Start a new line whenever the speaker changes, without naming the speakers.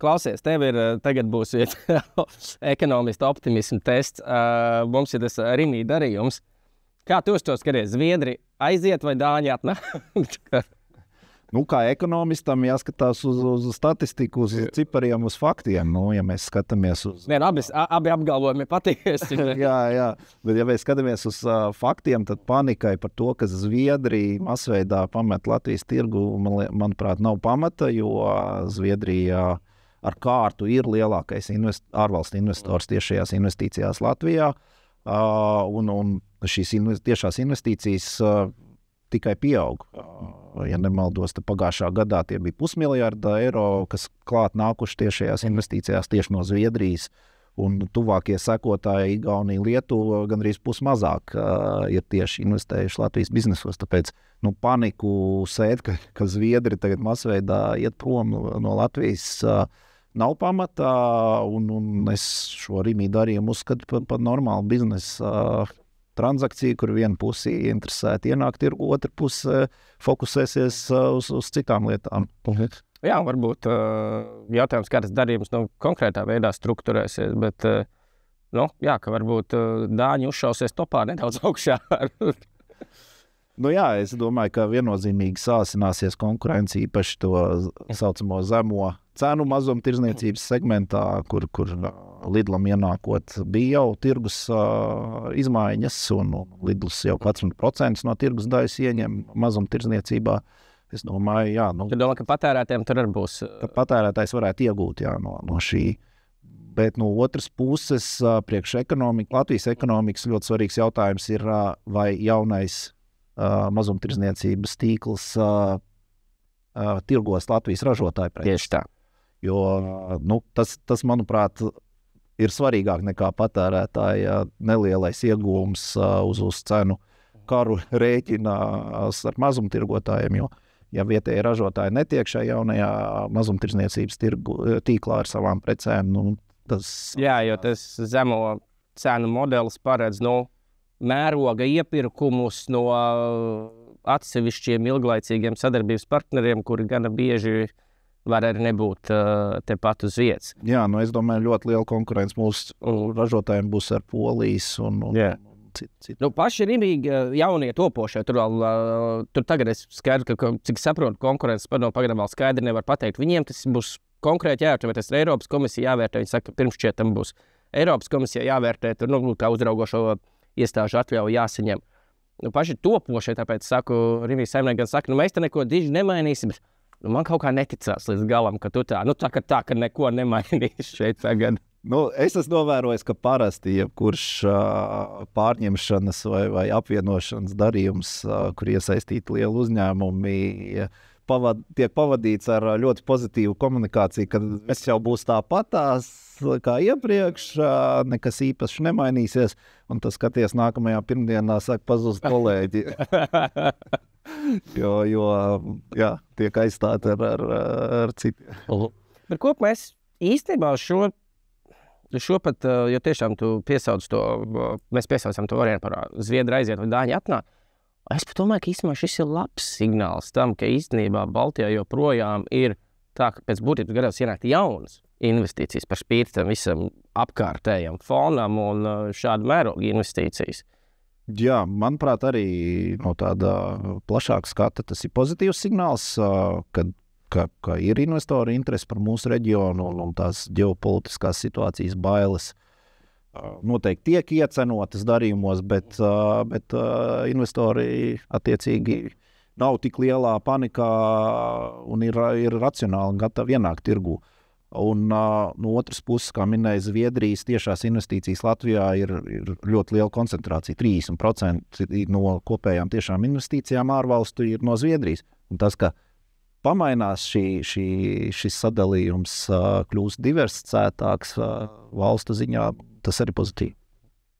klausies, tev ir, tagad būs ekonomista optimismu tests, mums ir tas Rimī darījums. Kā tu uz to skaties? Zviedri aiziet vai Dāņi atnāk?
Nu, kā ekonomistam jāskatās uz statistiku, uz cipariem, uz faktiem. Nu, ja mēs skatāmies uz...
Nē, abi apgalvojumi patiesi.
jā, bet ja mēs skatāmies uz faktiem, tad panikai par to, ka Zviedrija masveidā pamet Latvijas tirgu, manuprāt, nav pamata, jo Zviedrija ar kārtu ir lielākais ārvalstu investors tiešajās investīcijās Latvijā, un šīs tiešās investīcijas tikai pieaug. Ja nemaldos, tad pagājušā gadā tie bija 500 miljārdi eiro, kas klāt nākuši tiešajās investīcijās tieši no Zviedrijas, un tuvākie sekotāji Igaunija, Lietuva gandrīz pusmazāk ir tieši investējuši Latvijas biznesos, tāpēc paniku sēt, ka Zviedri tagad masveidā iet prom no Latvijas nav pamatā, un es šo Rimī darījumu uzskatu par normālu biznesu transakciju, kur viena puse interesēta ienākt tirgu, otra puse fokusēsies uz citām lietām.
Jā, varbūt jautājums, kā tas darījums konkrētā veidā strukturēsies, bet jā, ka varbūt Dāņi uzšausies topā nedaudz augšā.
Jā, es domāju, ka viennozīmīgi sāsināsies konkurence, īpaši to saucamo zemo cenu mazumtirdzniecības segmentā, kur Lidlam ienākot bija jau tirgus izmaiņas, un Lidls jau 11% no tirgus daļas ieņem mazumtirdzniecībā. Es domāju, jā.
Tu domā, ka patērētājiem tur arī būs?
Patērētājs varētu iegūt, jā, no šī. Bet no otras puses, priekš Latvijas ekonomikas ļoti svarīgs jautājums ir, vai jaunais mazumtirdzniecības tīkls tirgos Latvijas ražotāju preces.
Tieši tā.
Jo tas, manuprāt, ir svarīgāk nekā patērētāja nelielais iegūms uz cenu karu rēķinās ar mazumtirgotājiem, jo ja vietēji ražotāji netiek šajā jaunajā mazumtirdzniecības tīklā ar savām precēm, tas...
Jā, jo tas zemo cenu modelis paredz, mēroga iepirkumus no atsevišķiem ilglaicīgiem sadarbības partneriem, kuri gana bieži var arī nebūt tepat uz vietas.
Jā, es domāju, ļoti liela konkurence mūsu ražotājiem būs ar Polijas un citu.
Paši Rimīgi jaunie topošie, tur tagad es skaidru, ka cik saprotu, konkurences padomu pagaidām vēl skaidri nevar pateikt. Viņiem tas būs konkrēti jāvērtē, vai tas ir Eiropas komisija jāvērtē. Viņi saka, ka pirms šķietam būs Eiropas komisija jāvērtē, tur kā uzraugošo iestāžu atļauju jāsaņem. Paši topošie, tāpēc saku, Rimī saimnieki gan saka, mēs te neko diži nemainīsim, bet man kaut kā neticās līdz galam, ka tu tā ka neko nemainīs šeit tagad.
Es esmu novērojis, ka parasti jebkurš pārņemšanas vai apvienošanas darījums, kur iesaistīti lieli uzņēmumi, tiek pavadīts ar ļoti pozitīvu komunikāciju, ka viss jau būs tāpatās kā iepriekš, nekas īpaši nemainīsies, un tas skaties nākamajā pirmdienā saka pazust kolēģi. jo jā, tiek aizstāti ar citiem.
Bet kopumā es īstenībā šo pat, jo tiešām tu piesauc to, mēs piesaucam to variantu par Zviedri aiziet vai Dāņi atnāk, es pat domāju, ka īstenībā šis ir labs signāls tam, ka īstenībā Baltijā joprojām ir tā, ka pēc būtības gadās ienākt jaunas investīcijas par spīti tam visam apkārtējam fonam un šādu mērogu investīcijas.
Jā, manuprāt, arī no tāda plašāka skata tas ir pozitīvs signāls, ka ir investori interesi par mūsu reģionu un tās ģeopolitiskās situācijas bailes noteikti tiek iecenotas darījumos, bet investori attiecīgi nav tik lielā panikā un ir racionāli un gatavi ienākt tirgū. Un no otras puses, kā minēja, Zviedrijas tiešās investīcijas Latvijā ir ļoti liela koncentrācija. 30% no kopējām tiešām investīcijām ārvalstu ir no Zviedrijas. Un tas, ka pamainās šis sadalījums, kļūst diversificētāks valstu ziņā, tas arī pozitīvi.